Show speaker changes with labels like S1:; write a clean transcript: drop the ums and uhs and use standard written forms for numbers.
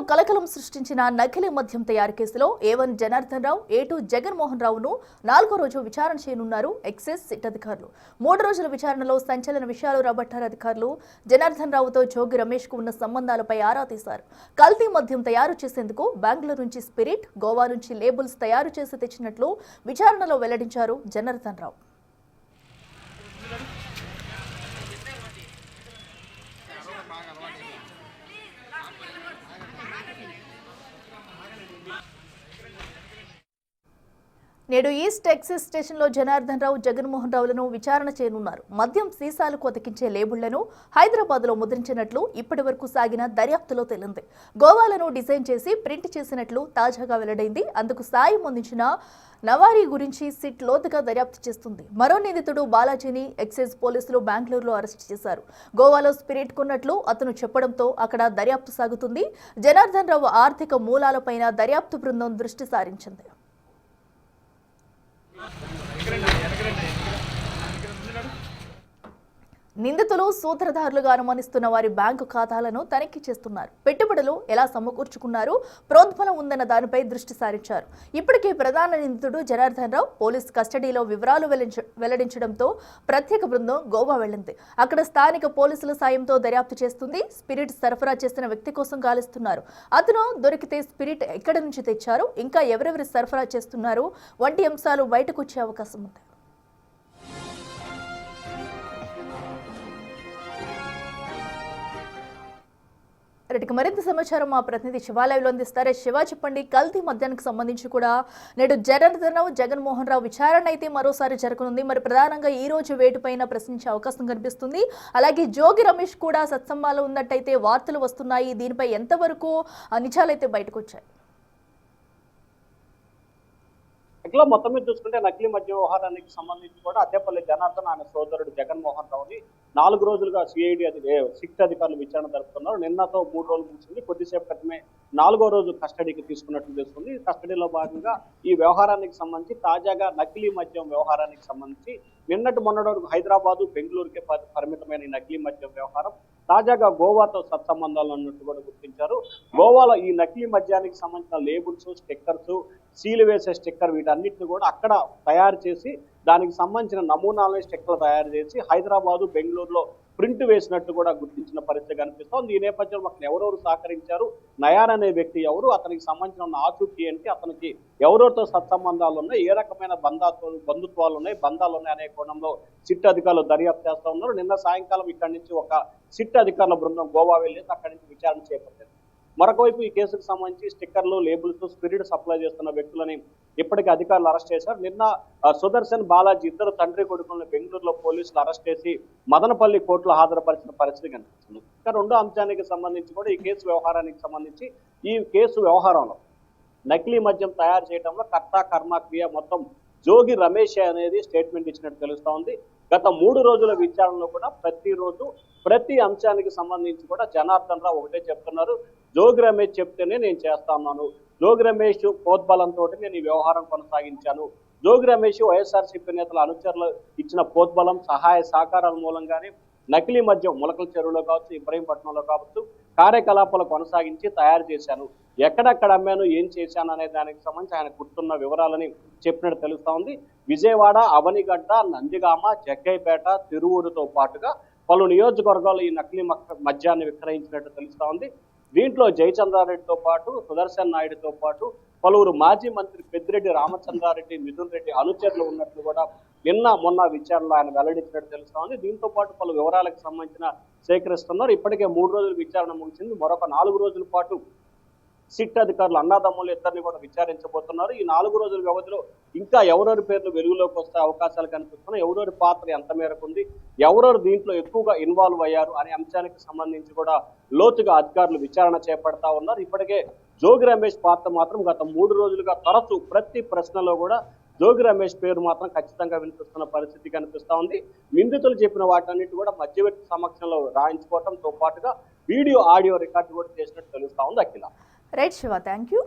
S1: కలకలం సృష్టించిన నకిలీ మద్యం తయారు కేసులో A1 జనార్దన్ రావు, A2 జగన్మోహన్ రావును 4వ రోజు విచారణ చేయనున్నారు ఎక్సైజ్ సిట్ అధికారులు. 3 రోజుల విచారణలో సంచలన విషయాలు రాబట్టారు అధికారులు. జనార్దన్ రావుతో జోగి రమేష్ కు ఉన్న సంబంధాలపై ఆరా తీశారు. కల్తీ మద్యం తయారు చేసేందుకు బెంగళూరు నుంచి స్పిరిట్, గోవా నుంచి లేబుల్స్ తయారు చేసి తెచ్చినట్లు విచారణలో వెల్లడించారు జనార్దన్ రావు. నేడు ఈస్ట్ ఎక్సైజ్ స్టేషన్లో జనార్దన్ రావు, జగన్మోహన్ రావులను విచారణ చేయనున్నారు. మద్యం సీసాలకు అతికించే లేబుళ్లను హైదరాబాద్లో ముద్రించినట్లు ఇప్పటి వరకు సాగిన దర్యాప్తులో తేలింది. గోవాలను డిజైన్ చేసి ప్రింట్ చేసినట్లు తాజాగా వెల్లడైంది. అందుకు సాయం అందించిన నవారీ గురించి సిట్ లోతుగా దర్యాప్తు చేస్తుంది. మరో నిందితుడు బాలాజీని ఎక్సైజ్ పోలీసులు బెంగళూరులో అరెస్ట్ చేశారు. గోవాలో స్పిరిట్ కొన్నట్లు అతను చెప్పడంతో అక్కడ దర్యాప్తు సాగుతుంది. జనార్దన్ రావు ఆర్థిక మూలాలపైన దర్యాప్తు బృందం దృష్టి సారించింది. నిందితులు సూత్రధారులుగా అనుమానిస్తున్న వారి బ్యాంకు ఖాతాలను తనిఖీ చేస్తున్నారు. పెట్టుబడులు ఎలా సమకూర్చుకున్నారు, ప్రోద్బలం ఉందన్న దానిపై దృష్టి సారించారు. ఇప్పటికే ప్రధాన నిందితుడు జనార్దన్ రావు పోలీస్ కస్టడీలో వివరాలు వెల్లడించడంతో ప్రత్యేక బృందం గోవా వెళ్లింది. అక్కడ స్థానిక పోలీసుల సాయంతో దర్యాప్తు చేస్తుంది. స్పిరిట్ సరఫరా చేసిన వ్యక్తి కోసం గాలిస్తున్నారు. అతను దొరికితే స్పిరిట్ ఎక్కడి నుంచి తెచ్చారు, ఇంకా ఎవరెవరు సరఫరా చేస్తున్నారు వంటి అంశాలు బయటకు వచ్చే అవకాశం ఉంది. రెడ్డికి మరింత సమాచారం మా ప్రతినిధి శివ లైవ్లో అందిస్తారు. శివ, చెప్పండి, కల్తీ మద్యానికి సంబంధించి కూడా నేడు జనార్దన్ రావు, జగన్మోహన్ రావు విచారణ అయితే మరోసారి జరగనుంది. మరి ప్రధానంగా ఈ రోజు వేటుపైన ప్రశ్నించే అవకాశం కనిపిస్తుంది. అలాగే జోగి రమేష్ కూడా సత్సంబాలో ఉన్నట్టయితే వార్తలు వస్తున్నాయి. దీనిపై ఎంతవరకు నిజాలైతే బయటకు వచ్చాయి?
S2: ఇట్లా మొత్తం మీద చూసుకుంటే నకిలీ మద్య వ్యవహారానికి సంబంధించి కూడా అద్దెపల్లి జనార్దన్ ఆయన సోదరుడు జగన్మోహన్ రావుని 4 రోజులుగా సిఐడి సిట్ అధికారులు విచారణ జరుపుతున్నారు. నిన్నతో 3 రోజులు ముగిసింది. కొద్దిసేపు క్రితమే 4వ రోజు కస్టడీకి తీసుకున్నట్లు తెలుస్తుంది. కస్టడీలో భాగంగా ఈ వ్యవహారానికి సంబంధించి తాజాగా నకిలీ మద్యం వ్యవహారానికి సంబంధించి నిన్నటి మొన్నటి వరకు హైదరాబాదు, బెంగళూరుకే పరిమితమైన ఈ నకిలీ మద్యం వ్యవహారం తాజాగా గోవాతో సత్సంబంధాలు అన్నట్టు కూడా గుర్తించారు. గోవాలో ఈ నకిలీ మద్యానికి సంబంధించిన లేబుల్స్, స్టిక్కర్స్, సీలు వేసే స్టిక్కర్ వీటన్నిటిని కూడా అక్కడ తయారు చేసి దానికి సంబంధించిన నమూనాలని స్టిక్కర్లు తయారు చేసి హైదరాబాదు, బెంగళూరులో ప్రింట్ వేసినట్టు కూడా గుర్తించిన పరిస్థితి కనిపిస్తోంది. ఈ నేపథ్యంలో అక్కడ ఎవరెవరు సహకరించారు, నయార్ అనే వ్యక్తి ఎవరు, అతనికి సంబంధించిన ఆచూకీ ఏంటి, అతనికి ఎవరెవరితో సత్సంబంధాలు ఉన్నాయి, ఏ రకమైన బంధుత్వాలు ఉన్నాయి, బంధాలు ఉన్నాయి అనే కోణంలో సిట్ అధికారులు దర్యాప్తు చేస్తూ ఉన్నారు. నిన్న సాయంకాలం ఇక్కడి నుంచి ఒక సిట్ అధికారుల బృందం గోవా వెళ్ళేసి అక్కడి నుంచి విచారణ చేపట్టింది. మరొక వైపు ఈ కేసుకు సంబంధించి స్టిక్కర్లు, లేబుల్స్, స్పిరిట్ సప్లై చేస్తున్న వ్యక్తులని ఇప్పటికే అధికారులు అరెస్ట్ చేశారు. నిన్న సుదర్శన్, బాలాజీ ఇద్దరు తండ్రి కొడుకులను బెంగళూరులో పోలీసులు అరెస్ట్ చేసి మదనపల్లి కోర్టులో హాజరుపరిచిన పరిస్థితి కనిపిస్తుంది. ఇంకా రెండో అంశానికి సంబంధించి కూడా ఈ కేసు వ్యవహారానికి సంబంధించి ఈ కేసు వ్యవహారంలో నకిలీ మద్యం తయారు చేయడంలో కర్త, కర్మ, క్రియ మొత్తం జోగి రమేష్ అనేది స్టేట్మెంట్ ఇచ్చినట్టు తెలుస్తా ఉంది. గత 3 రోజుల విచారణలో కూడా ప్రతిరోజు ప్రతి అంశానికి సంబంధించి కూడా జనార్దన్ రావు ఒకటే చెప్తున్నారు, జోగి రమేష్ చెప్తేనే నేను చేస్తా ఉన్నాను, జోగి రమేష్ ప్రోద్బలంతో నేను ఈ వ్యవహారం కొనసాగించాను, జోగి రమేష్ వైఎస్ఆర్సీపీ నేతల అనుచరులు ఇచ్చిన ప్రోద్బలం, సహాయ సహకారాల మూలంగానే నకిలీ మద్యం ములకల చెరువులో కావచ్చు, ఇబ్రహీంపట్నంలో కావచ్చు కార్యకలాపాలు కొనసాగించి తయారు చేశాను, ఎక్కడెక్కడ అమ్మాను, ఏం చేశాను అనే దానికి సంబంధించి ఆయన గుర్తున్న వివరాలని చెప్పినట్టు తెలుస్తా ఉంది. విజయవాడ, అవనిగడ్డ, నందిగామ, జగ్గైపేట, తిరువూరుతో పాటుగా పలు నియోజకవర్గాల్లో ఈ నకిలీ మద్యాన్ని విక్రయించినట్టు తెలుస్తా ఉంది. దీంట్లో జయచంద్రారెడ్డితో పాటు, సుదర్శన్ నాయుడుతో పాటు పలువురు మాజీ మంత్రి పెద్దిరెడ్డి రామచంద్రారెడ్డి, మిథున్ రెడ్డి అనుచరులు ఉన్నట్లు కూడా మొన్న విచారణలో ఆయన వెల్లడించినట్టు తెలుస్తా ఉంది. దీంతో పాటు పలు వివరాలకు సంబంధించిన సేకరిస్తున్నారు. ఇప్పటికే 3 రోజుల విచారణ ముగిసింది. మరొక 4 రోజుల పాటు సిట్ అధికారులు అన్నాదమ్ములు ఇద్దరిని కూడా విచారించబోతున్నారు. ఈ 4 రోజుల వ్యవధిలో ఇంకా ఎవరెవరి పేర్లు వెలుగులోకి వస్తే అవకాశాలు కనిపిస్తున్నాయి, ఎవరెవరి పాత్ర ఎంత మేరకు ఉంది, ఎవరెవరు దీంట్లో ఎక్కువగా ఇన్వాల్వ్ అయ్యారు అనే అంశానికి సంబంధించి కూడా లోతుగా అధికారులు విచారణ చేపడతా ఉన్నారు. ఇప్పటికే జోగి రమేష్ పాత్ర మాత్రం గత 3 రోజులుగా తరచూ ప్రతి ప్రశ్నలో కూడా జోగి రమేష్ పేరు మాత్రం ఖచ్చితంగా వినిపిస్తున్న పరిస్థితి కనిపిస్తా ఉంది. నిందితులు చెప్పిన వాటన్నిటి కూడా మధ్యవర్తి సమక్షంలో రాయించుకోవడంతో పాటుగా వీడియో, ఆడియో రికార్డు కూడా చేసినట్టు తెలుస్తా ఉంది. Akhila.
S1: Right Shiva, thank you.